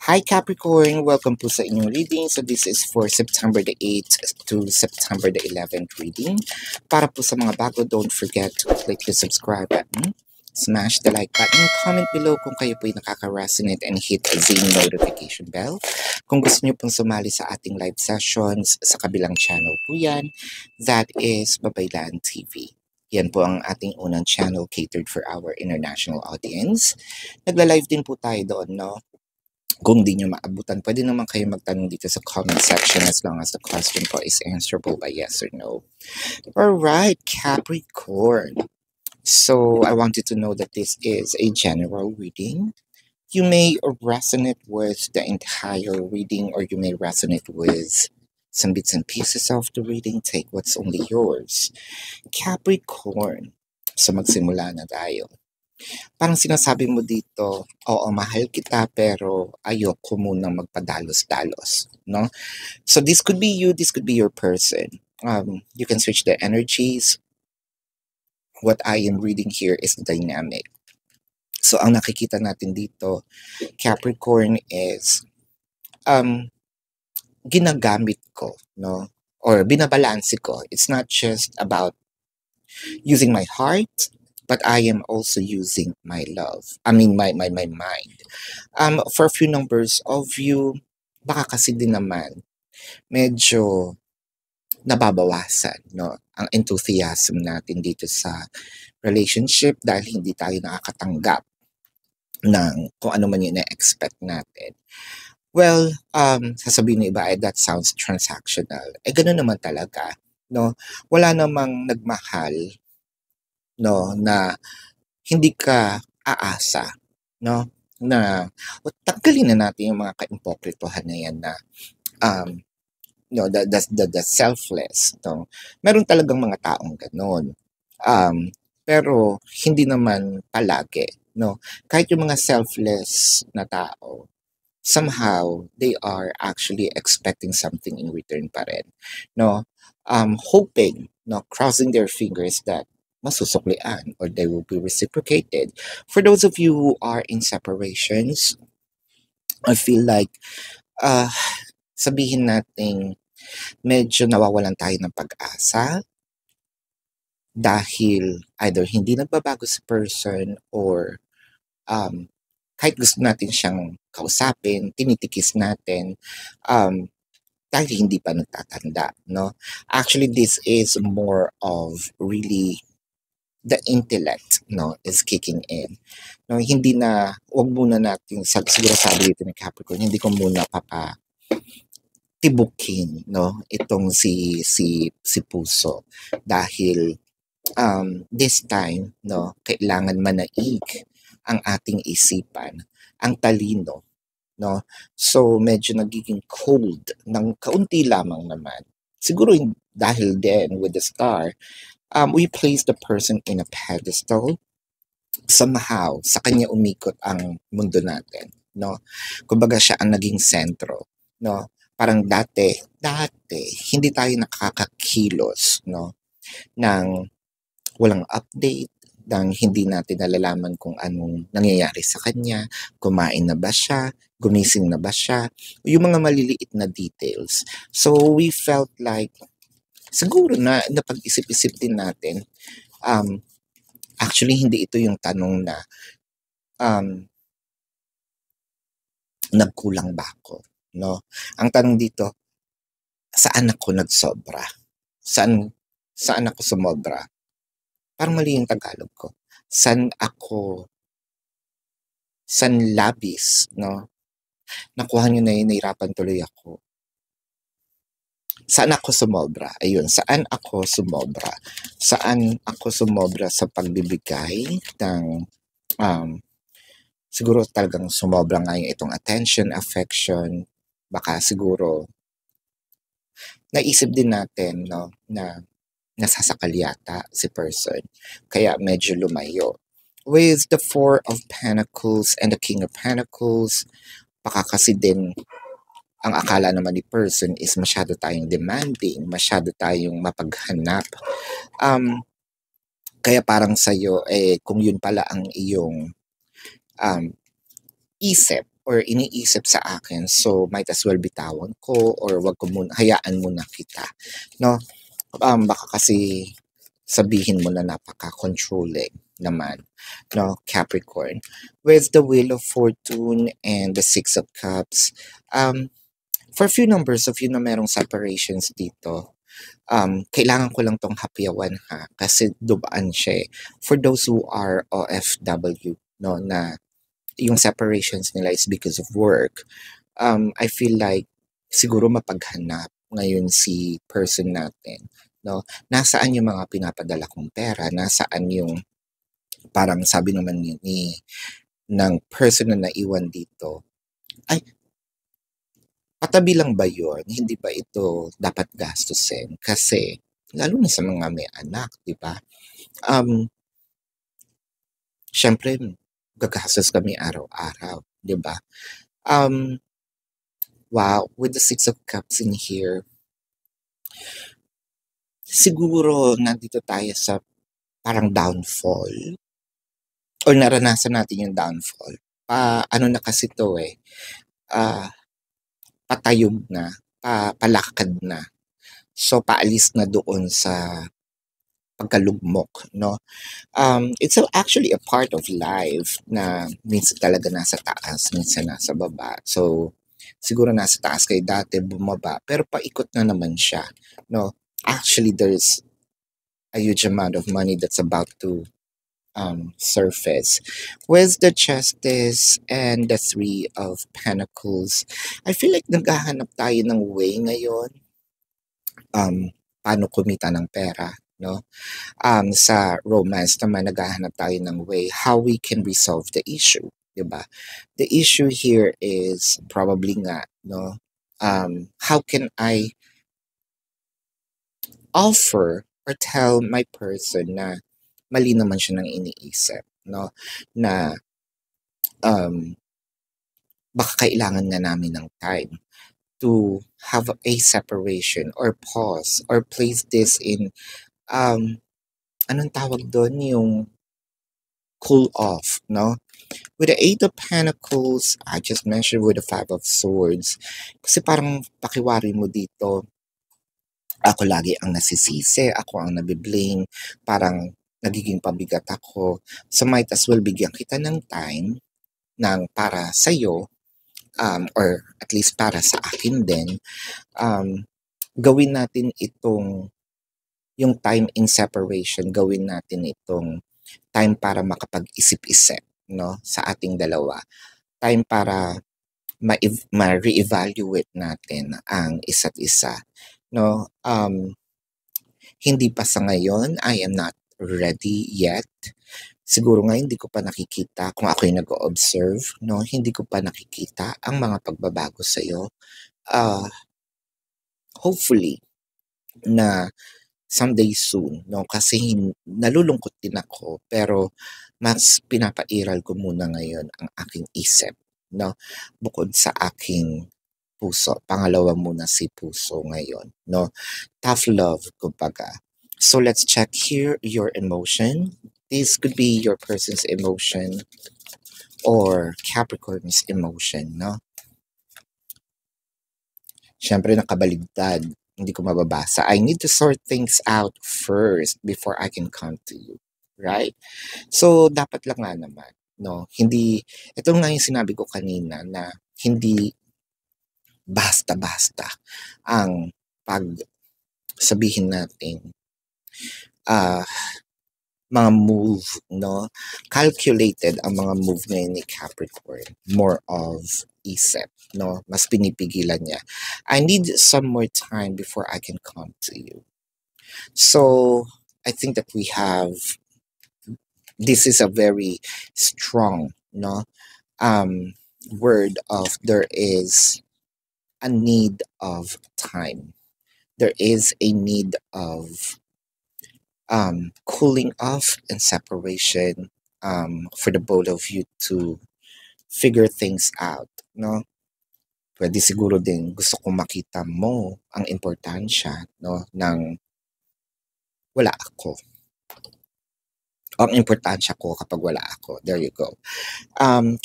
Hi Capricorn! Welcome po sa inyong reading. So this is for September the 8th to September the 11th reading. Para po sa mga bago, don't forget to click the subscribe button, smash the like button, comment below kung kayo po ay nakaka-resonate and hit the notification bell. Kung gusto niyo pong sumali sa ating live sessions sa kabilang channel po yan, that is Babaylan TV. Yan po ang ating unang channel catered for our international audience. Nagla-live din po tayo doon, no? Kung di nyo maabutan, pwede naman kayo magtanong dito sa comment section as long as the question po is answerable by yes or no. Alright, Capricorn. So, I want you to know that this is a general reading. You may resonate with the entire reading or you may resonate with some bits and pieces of the reading. Take what's only yours. Capricorn. So, magsimula na tayo. Parang sinasabi mo dito, oo, mahal kita pero ayoko munang magpadalos-dalos, no? So this could be you, this could be your person. You can switch the energies. What I am reading here is dynamic. So ang nakikita natin dito, Capricorn is ginagamit ko, no? Or binabalanse ko. It's not just about using my heart, but I am also using my love. I mean, my mind. For a few numbers of you, baka kasi din naman, medyo nababawasan, no? Ang enthusiasm natin dito sa relationship dahil hindi tayo nakakatanggap ng kung ano man yung na-expect natin. Well, sasabihin ng iba, that sounds transactional. Ganun naman talaga, no? Wala namang nagmahal, no, na hindi ka aasa, no, na tanggalin na natin yung mga kaimpokritohan na yan na no, the selfless, no. Meron talagang mga taong ganun. Pero hindi naman palagi, no. Kahit yung mga selfless na tao, somehow they are actually expecting something in return pa rin, no. Hoping, no, crossing their fingers that masusuklian or they will be reciprocated. For those of you who are in separations, I feel like sabihin natin medyo nawawalan tayo ng pag-asa dahil either hindi nagbabago si person or kahit gusto natin siyang kausapin, tinitikis natin dahil hindi pa nagtatanda, no? Actually, this is more of really the intellect, no, is kicking in. No, hindi na, wag muna natin, siguro sabi dito ni Capricorn, hindi ko muna tibukin, no, itong si puso. Dahil, this time, no, kailangan manaig ang ating isipan, ang talino, no. So, medyo nagiging cold ng kaunti lamang naman. Siguro dahil din with the star, we place the person in a pedestal. Somehow, sa kanya umikot ang mundo natin, no? Kumbaga siya ang naging sentro, no? Parang dati, hindi tayo nakakakilos, no? Nang walang update, nang hindi natin nalalaman kung anong nangyayari sa kanya, kumain na ba siya, gumising na ba siya, yung mga maliliit na details. So, we felt like siguro na napag-isip-isip din natin, actually hindi ito yung tanong na nagkulang ba ako, no? Ang tanong dito, saan ako nagsobra? Saan ako sumobra? Parang mali yung Tagalog ko. Saan labis, no? Nakuha nyo na yun, nahirapan tuloy ako. Saan ako sumobra? Ayun, saan ako sumobra? Saan ako sumobra sa pagbibigay ng, siguro talagang sumobra nga yung itong attention, affection, baka siguro, naisip din natin, no, na nasasakal yata si person, kaya medyo lumayo. With the Four of Pentacles and the King of Pentacles, baka kasi din, ang akala naman ni person is masyado tayong demanding, masyado tayong mapaghanap. Kaya parang sa'yo, kung yun pala ang iyong isip, or iniisip sa akin. So, might as well bitawan ko or wag ko muna, hayaan muna kita. No? Baka kasi sabihin mo na napaka-controlling naman, no, Capricorn. With the Wheel of Fortune and the Six of Cups, for few numbers of yun na merong separations dito, kailangan ko lang tong hapyawan ha, kasi dubaan siya eh. For those who are OFW, no, na yung separations nila is because of work, I feel like siguro mapaghanap ngayon si person natin, no? Nasaan yung mga pinapadala kong pera? Nasaan yung parang sabi naman ng person na naiwan dito, ay, patabi lang ba yun? Hindi ba ito dapat gastusin? Kasi, lalo na sa mga may anak, di ba? Syempre, gagastos kami araw-araw, di ba? Wow, with the Six of Cups in here, siguro nandito tayo sa parang downfall or naranasan natin yung downfall. Ano na kasi to eh, patayog na, palakad na. So, paalis na doon sa pagkalugmok, no? It's actually a part of life na minsan talaga nasa taas, minsan nasa baba. So, siguro nasa taas kayo dati, bumaba, pero paikot na naman siya, no? Actually, there's a huge amount of money that's about to surface. With the Justice and the Three of Pentacles, I feel like naghahanap tayo ng way ngayon, paano kumita ng pera, no? Sa romance naman, naghahanap tayo ng way how we can resolve the issue, diba? The issue here is probably nga, no? How can I offer or tell my person na mali naman siya ng iniisip, no? Na baka kailangan nga namin ng time to have a separation or pause or place this in anong tawag doon, yung cool off, no? With the Eight of Pentacles, I just mentioned with the Five of Swords, kasi parang pakiwari mo dito, ako lagi ang nasisisi, ako ang nabiblame, parang nagiging pabigat ako. So might as well bigyan kita ng time para sa'yo, or at least para sa akin din, gawin natin itong, yung time in separation, gawin natin itong time para makapag-isip-isip, no, sa ating dalawa. Time para ma-re-evaluate natin ang isa't isa, no? Hindi pa sa ngayon, I am not ready yet. Siguro nga hindi ko pa nakikita, kung ako'y nag-observe, no, hindi ko pa nakikita ang mga pagbabago sa'yo. Hopefully, na someday soon, no, kasi nalulungkot din ako, pero mas pinapairal ko muna ngayon ang aking isip, no, bukod sa aking puso. Pangalawa muna si puso ngayon, no? Tough love, kumbaga. So let's check here your emotion. This could be your person's emotion or Capricorn's emotion, no? Siyempre nakabaligtad, hindi ko mababasa. I need to sort things out first before I can come to you, right? So dapat lang nga naman, no? Hindi, ito nga yung sinabi ko kanina na hindi basta-basta ang sabihin natin mga move, no? Calculated ang mga move ngayon ni Capricorn. More of isip, no? Mas pinipigilan niya. I need some more time before I can come to you. So, I think that this is a very strong, no? Word of there is a need of time. There is a need of cooling off and separation, for the both of you to figure things out, no? Pwede siguro din gusto kong makita mo ang importansya, no, ng wala ako. Ang importansya ko kapag wala ako. There you go.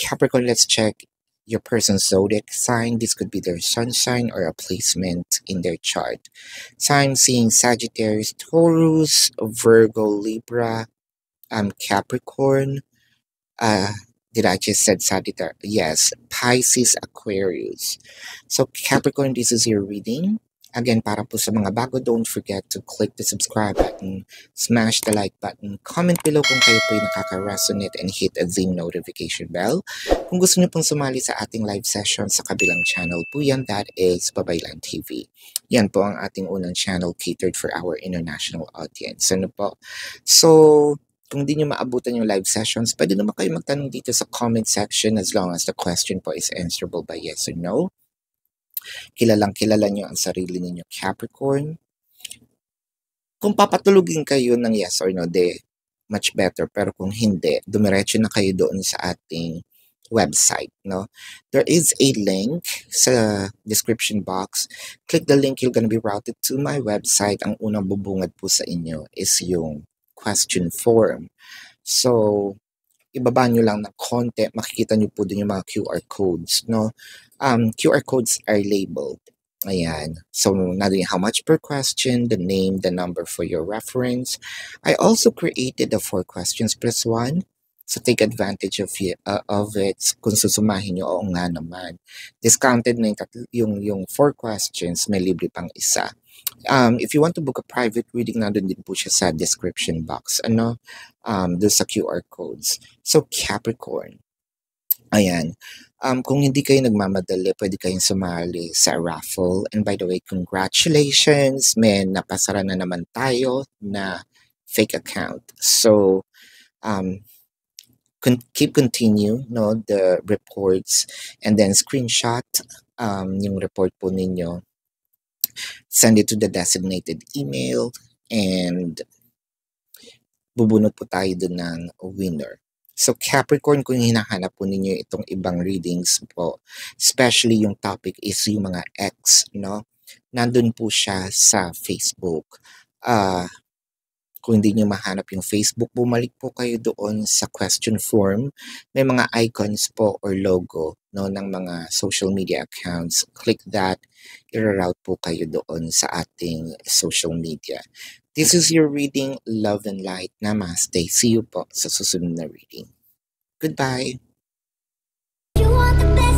Capricorn, let's check your person's zodiac sign. This could be their sun sign or a placement in their chart. So I'm seeing Sagittarius, Taurus, Virgo, Libra, Capricorn. Uh, did I just said Sagittarius? Yes, Pisces, Aquarius. So Capricorn, this is your reading. Again, para po sa mga bago, don't forget to click the subscribe button, smash the like button, comment below kung kayo po ay nakaka-resonate, and hit the notification bell. Kung gusto niyo pong sumali sa ating live session sa kabilang channel po yan, that is Babaylan TV. Yan po ang ating unang channel catered for our international audience. Ano po? So, kung di nyo maabutan yung live sessions, pwede naman kayo magtanong dito sa comment section as long as the question po is answerable by yes or no. Kilala nyo ang sarili ninyo, Capricorn. Kung papatulugin kayo ng yes or no, much better. Pero kung hindi, dumiretso na kayo doon sa ating website, no? There is a link sa description box. Click the link, you're gonna be routed to my website. Ang unang bubungad po sa inyo is yung question form. So, ibaba nyo lang ng konti, makikita nyo po din yung mga QR codes, no? QR codes are labeled. Ayan. So, nandun how much per question, the name, the number for your reference. I also created the 4 questions plus 1. So, take advantage of it. Kung susumahin nyo, oo nga naman. Discounted na yung 4 questions, may libre pang isa. If you want to book a private reading, nandun din po siya sa description box. Doon sa QR codes. So, Capricorn. Ayan. Kung hindi kayo nagmamadali, pwede kayong sumali sa raffle. And by the way, congratulations! May napasara na naman tayo na fake account. So, keep continue, no, the reports, and then screenshot yung report po ninyo. Send it to the designated email, and bubunot po tayo dun ng winner. So Capricorn, kung hinahanap po ninyo itong ibang readings po, especially yung topic is yung mga ex, no? Nandun po siya sa Facebook. Kung hindi nyo mahanap yung Facebook, bumalik po kayo doon sa question form. May mga icons po or logo, no, ng mga social media accounts. Click that, i-route po kayo doon sa ating social media. This is your reading. Love and light. Namaste. See you po sa susunod na reading. Goodbye. You want the